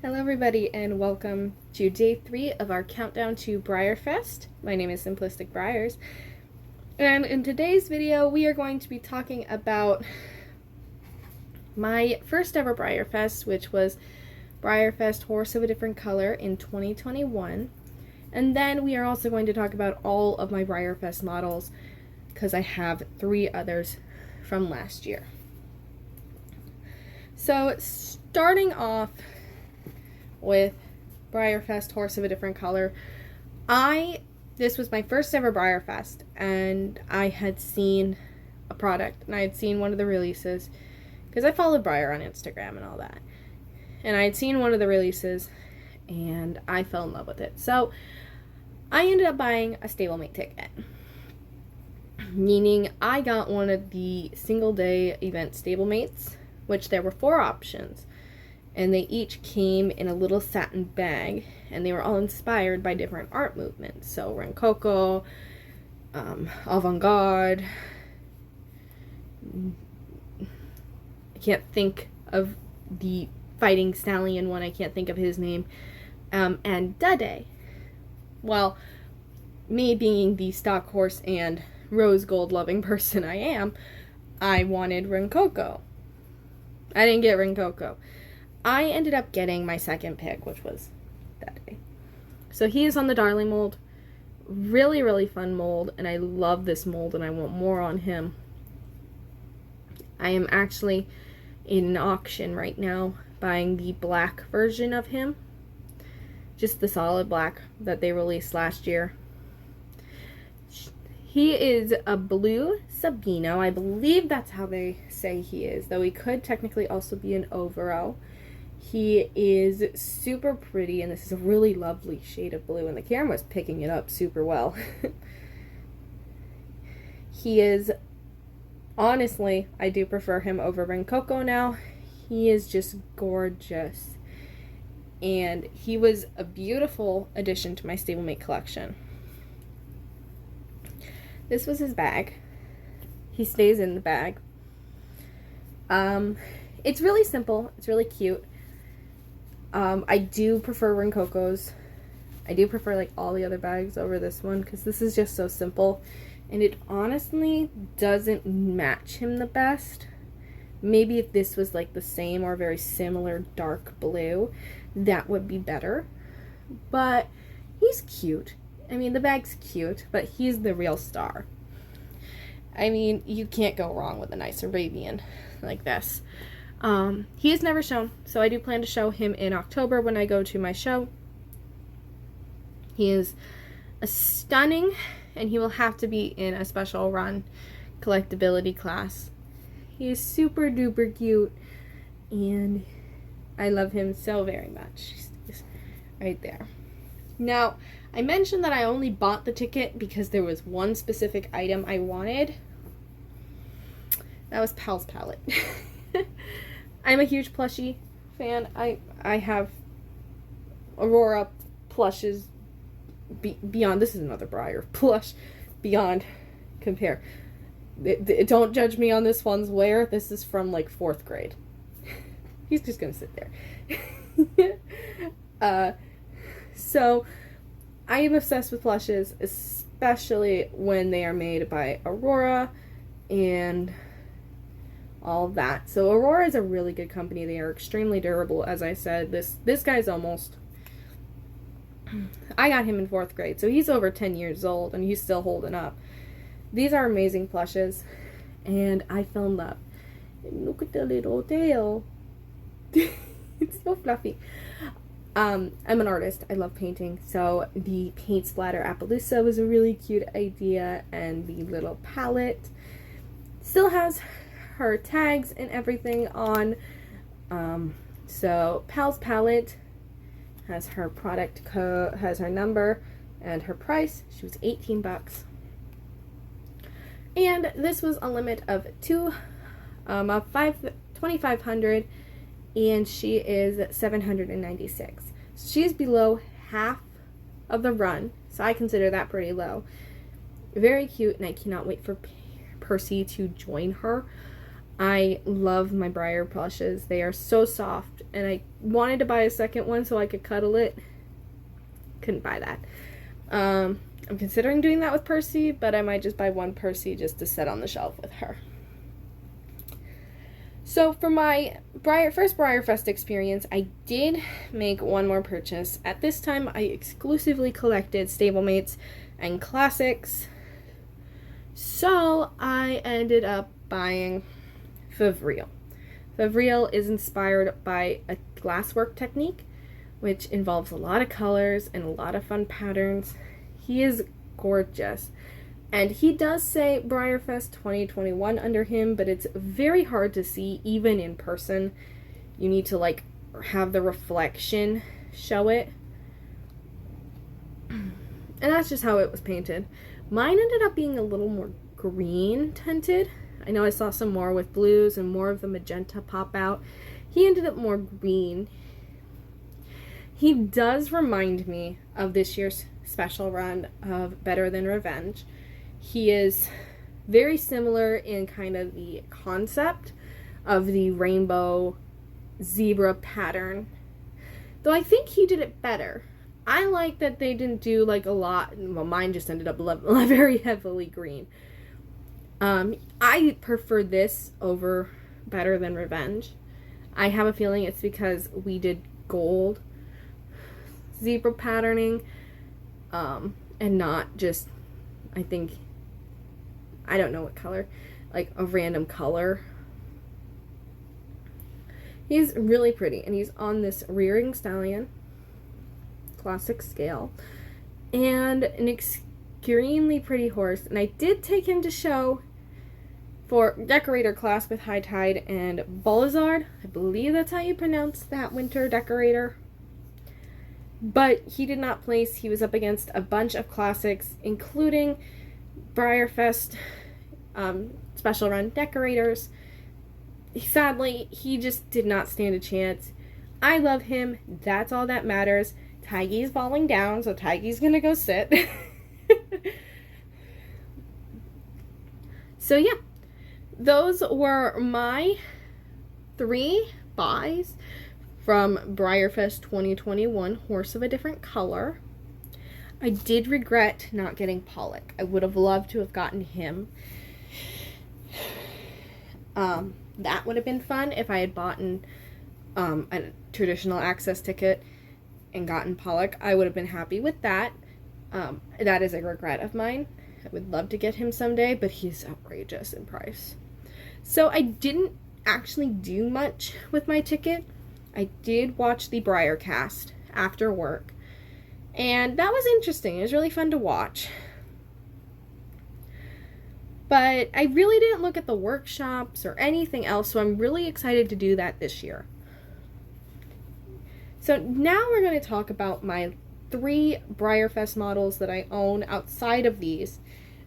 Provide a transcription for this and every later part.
Hello everybody and welcome to day 3 of our countdown to Breyerfest. My name is Simplistic Breyers, and in today's video we are going to be talking about my first ever Breyerfest, which was Breyerfest Horse of a Different Color in 2021. And then we are also going to talk about all of my Breyerfest models because I have 3 others from last year. So starting off with Breyerfest Horse of a Different Color, this was my first ever Breyerfest, and I had seen a product, and I had seen one of the releases, because I followed Breyer on Instagram and all that, and I had seen one of the releases, and I fell in love with it. So I ended up buying a stablemate ticket, meaning I got one of the single day event stablemates, which there were 4 options. And they each came in a little satin bag, and they were all inspired by different art movements. So Rococo, avant-garde, I can't think of the fighting stallion one, I can't think of his name, and Dade. Well, me being the stock horse and rose gold loving person I am, I wanted Rococo. I didn't get Rococo. I ended up getting my second pick, which was Dade. So he is on the Darling mold. Really, really fun mold, and I love this mold, and I want more on him. I am actually in an auction right now buying the black version of him. Just the solid black that they released last year. He is a blue Sabino. I believe that's how they say he is, though he could technically also be an Overo. He is super pretty, and this is a really lovely shade of blue, and the camera's picking it up super well. He is, honestly, I do prefer him over Rococo now. He is just gorgeous, and he was a beautiful addition to my stablemate collection. This was his bag. He stays in the bag. It's really simple. It's really cute. I do prefer Rococos. I do prefer like all the other bags over this one because this is just so simple, and it honestly doesn't match him the best. Maybe if this was like the same or very similar dark blue, that would be better. But he's cute. I mean, the bag's cute, but he's the real star. I mean, you can't go wrong with a nice Arabian like this. He is never shown, so I do plan to show him in October when I go to my show. He is a stunning, and he will have to be in a special run collectability class. He is super duper cute, and I love him so very much. He's right there. Now, I mentioned that I only bought the ticket because there was one specific item I wanted. That was Pal's palette. I'm a huge plushie fan. I have Aurora plushes beyond. This is another Breyer plush beyond compare. Don't judge me on this one's wear. This is from like 4th grade. He's just gonna sit there. So I am obsessed with plushes, especially when they are made by Aurora and all that. So Aurora is a really good company. They are extremely durable, as I said. This guy's almost, I got him in 4th grade, so he's over 10 years old and he's still holding up. These are amazing plushes, and I fell in love. And look at the little tail. It's so fluffy. I'm an artist. I love painting, so the paint splatter Appaloosa was a really cute idea, and the little palette still has her tags and everything on. So Pal's palette has her product code, has her number and her price. She was $18, and this was a limit of 2,500, and she is 796. So she's below half of the run, so I consider that pretty low. Very cute, and I cannot wait for Percy to join her. I love my Breyer plushes. They are so soft, and I wanted to buy a second one so I could cuddle it. Couldn't buy that. I'm considering doing that with Percy, but I might just buy one Percy just to set on the shelf with her. So for my first Breyerfest experience, I did make one more purchase. At this time, I exclusively collected stablemates and classics. So I ended up buying Favreal. Favreal is inspired by a glasswork technique, which involves a lot of colors and a lot of fun patterns. He is gorgeous. And he does say Breyerfest 2021 under him, but it's very hard to see even in person. You need to like have the reflection show it. And that's just how it was painted. Mine ended up being a little more green tinted. I know I saw some more with blues and more of the magenta pop out. He ended up more green. He does remind me of this year's special run of Better Than Revenge. He is very similar in kind of the concept of the rainbow zebra pattern, though I think he did it better. I like that they didn't do like a lot. Well, mine just ended up very heavily green. I prefer this over Better Than Revenge. I have a feeling it's because we did gold zebra patterning, and not just, I think, I don't know what color, like a random color. He's really pretty, and he's on this rearing stallion, classic scale, and an extremely pretty horse. And I did take him to show for decorator class with High Tide and Bolizard. I believe that's how you pronounce that winter decorator. But he did not place. He was up against a bunch of classics, including Breyerfest special run decorators. Sadly, he just did not stand a chance. I love him. That's all that matters. Tiggy's falling down, so Tiggy's gonna go sit. So yeah, those were my 3 buys from Breyerfest 2021, Horse of a Different Color. I did regret not getting Pollock. I would have loved to have gotten him. That would have been fun if I had bought a traditional access ticket and gotten Pollock. I would have been happy with that. That is a regret of mine. I would love to get him someday, but he's outrageous in price. So I didn't actually do much with my ticket. I did watch the Breyercast after work, and that was interesting. It was really fun to watch. But I really didn't look at the workshops or anything else, so I'm really excited to do that this year. So now we're going to talk about my 3 Breyerfest models that I own outside of these,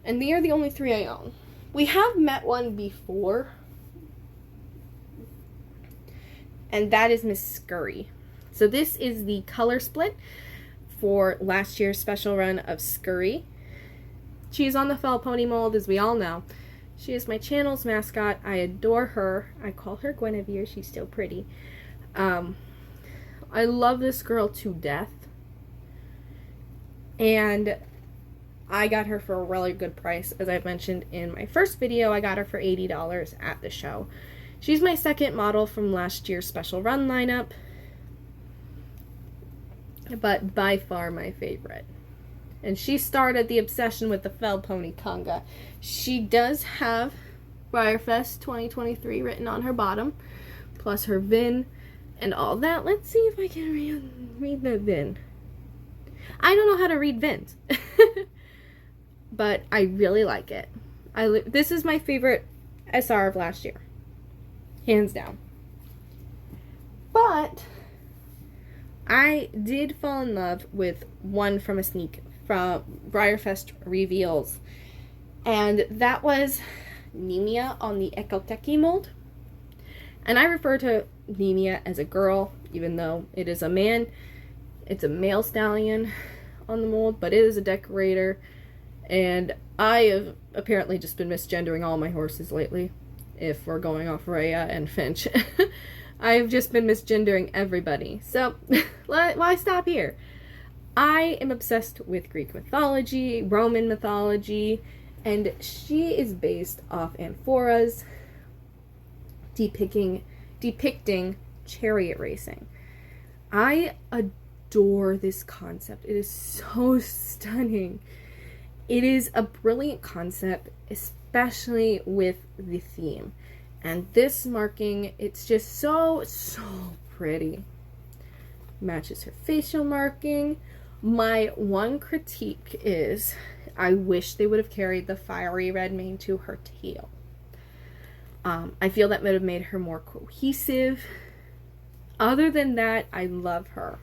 and they are the only 3 I own. We have met one before, and that is Miss Scurry. So this is the color split for last year's special run of Scurry. She's on the fell pony mold, as we all know. She is my channel's mascot. I adore her. I call her Guinevere. She's still pretty. I love this girl to death. And I got her for a really good price. As I mentioned in my first video, I got her for $80 at the show. She's my second model from last year's special run lineup, but by far my favorite. And she started the obsession with the fell pony conga. She does have Breyerfest 2023 written on her bottom, plus her VIN and all that. Let's see if I can read the VIN. I don't know how to read VINs, but I really like it. This is my favorite SR of last year, hands down. But I did fall in love with one from a sneak from Breyerfest Reveals, and that was Nemia on the Ekoteki mold. And I refer to Nemia as a girl, even though it is a man. It's a male stallion on the mold, but it is a decorator, and I have apparently just been misgendering all my horses lately. if we're going off Rhea and Finch. I've just been misgendering everybody. So, why stop here? I am obsessed with Greek mythology, Roman mythology, and she is based off amphoras depicting chariot racing. I adore this concept. It is so stunning. It is a brilliant concept, especially with the theme. And this marking, it's just so pretty. Matches her facial marking. My one critique is I wish they would have carried the fiery red mane to her tail. I feel that would have made her more cohesive. Other than that, I love her.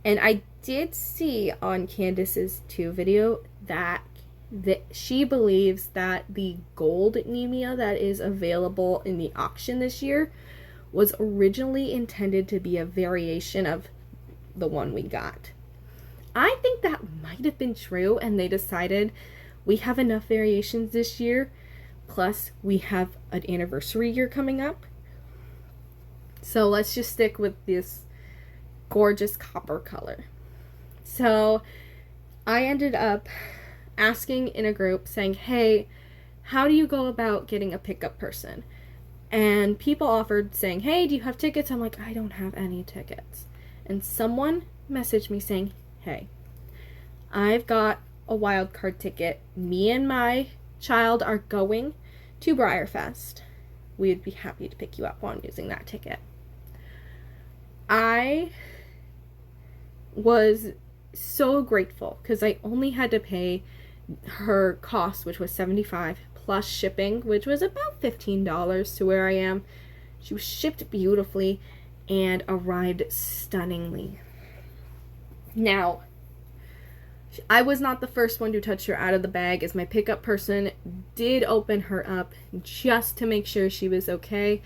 And I did see on Candace's 2 video that she believes that the gold Nemia that is available in the auction this year was originally intended to be a variation of the one we got. I think that might have been true, and they decided we have enough variations this year, plus we have an anniversary year coming up, so let's just stick with this gorgeous copper color. So I ended up asking in a group saying, hey, how do you go about getting a pickup person? And people offered saying, hey, do you have tickets? I'm like, I don't have any tickets. And someone messaged me saying, hey, I've got a wild card ticket. Me and my child are going to Breyerfest. We'd be happy to pick you up on using that ticket. I was so grateful because I only had to pay her cost, which was $75 plus shipping, which was about $15 to where I am. She was shipped beautifully and arrived stunningly. Now, I was not the first one to touch her out of the bag, as my pickup person did open her up just to make sure she was okay.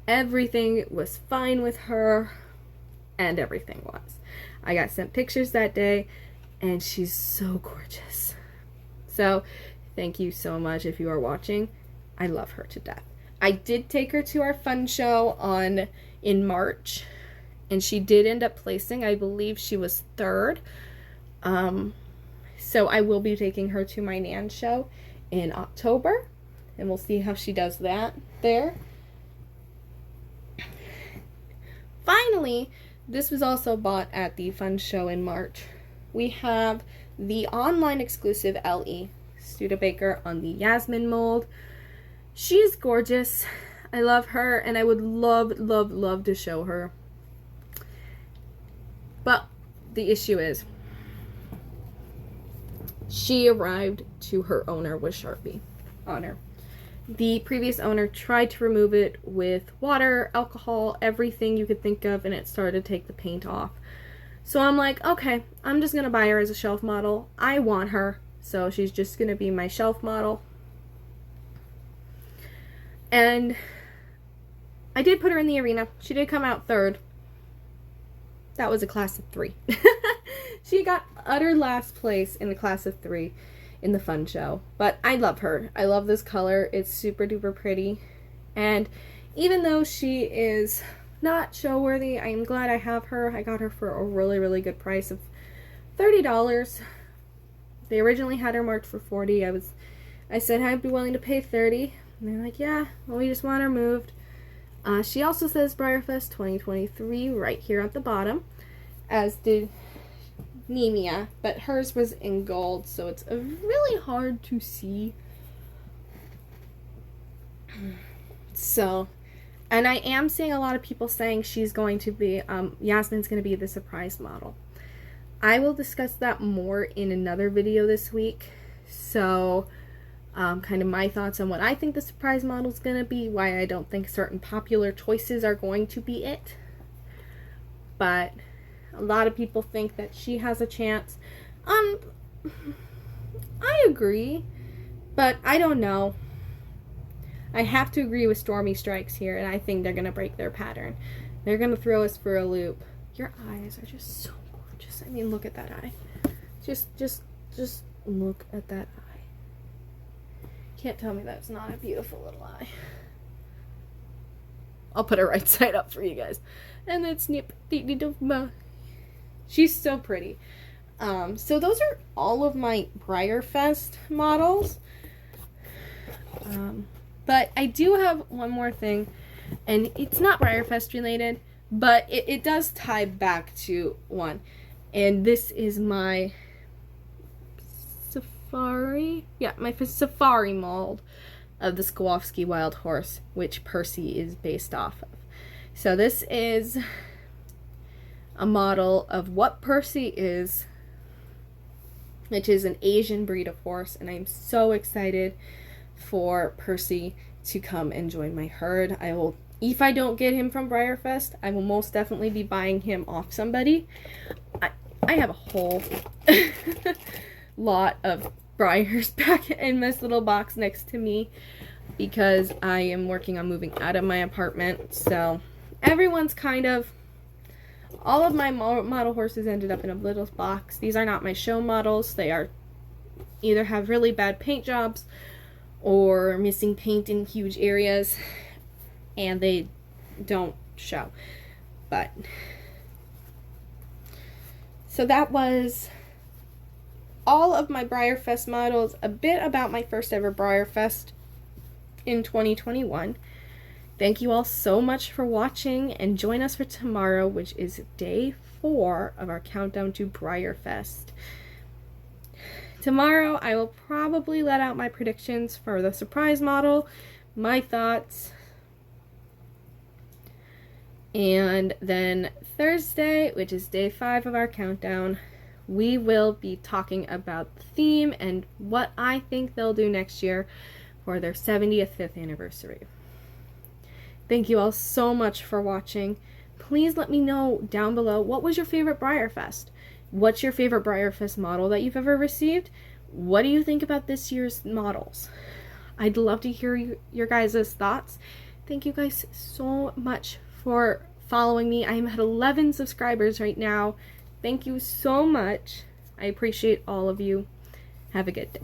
Everything was fine with her, and everything was. I got sent pictures that day, and she's so gorgeous. So, thank you so much if you are watching. I love her to death. I did take her to our fun show in March, and she did end up placing. I believe she was 3rd. So I will be taking her to my Nan show in October, and we'll see how she does that there. Finally, this was also bought at the fun show in March. We have the online exclusive LE Studebaker on the Yasmin mold. She is gorgeous. I love her, and I would love to show her. But the issue is, she arrived to her owner with Sharpie on her. The previous owner tried to remove it with water, alcohol, everything you could think of, and it started to take the paint off. So I'm like, okay, I'm just going to buy her as a shelf model. I want her, so she's just going to be my shelf model. And I did put her in the arena. She did come out 3rd. That was a class of 3. She got utter last place in the class of 3 in the fun show. But I love her. I love this color. It's super duper pretty. And even though she is not show worthy, I am glad I have her. I got her for a really good price of $30. They originally had her marked for $40. I said I'd be willing to pay $30. And they're like, yeah, well, we just want her moved. She also says Breyerfest 2023 right here at the bottom, as did Nemia, but hers was in gold, so it's really hard to see. So, and I am seeing a lot of people saying she's going to be, Yasmin's going to be the surprise model. I will discuss that more in another video this week. So, kind of my thoughts on what I think the surprise model is going to be, why I don't think certain popular choices are going to be it. But a lot of people think that she has a chance. I agree, but I don't know. I have to agree with Stormy Strikes here, and I think they're going to break their pattern. They're going to throw us for a loop. Your eyes are just so gorgeous. I mean, look at that eye. Just look at that eye. Can't tell me that's not a beautiful little eye. I'll put her right side up for you guys. And then Snip. She's so pretty. So those are all of my Breyerfest models. But I do have one more thing, and it's not Breyerfest related, but it does tie back to one. And this is my safari. Yeah, my safari mold of the Skowalski Wild Horse, which Percy is based off of. So this is a model of what Percy is, which is an Asian breed of horse, and I'm so excited for Percy to come and join my herd. I will, if I don't get him from Breyerfest, I will most definitely be buying him off somebody. I have a whole lot of Breyers back in this little box next to me because I am working on moving out of my apartment. So everyone's kind of, all of my model horses ended up in a little box. These are not my show models. They are either have really bad paint jobs or missing paint in huge areas, and they don't show. But so that was all of my Breyerfest models, a bit about my first ever Breyerfest in 2021. Thank you all so much for watching, and join us for tomorrow, which is day 4 of our countdown to Breyerfest. Tomorrow I will probably let out my predictions for the surprise model, my thoughts, and then Thursday, which is day 5 of our countdown, we will be talking about the theme and what I think they'll do next year for their 75th anniversary. Thank you all so much for watching. Please let me know down below, what was your favorite Breyerfest? What's your favorite Breyerfest model that you've ever received? What do you think about this year's models? I'd love to hear your guys' thoughts. Thank you guys so much for following me. I'm at 11 subscribers right now. Thank you so much. I appreciate all of you. Have a good day.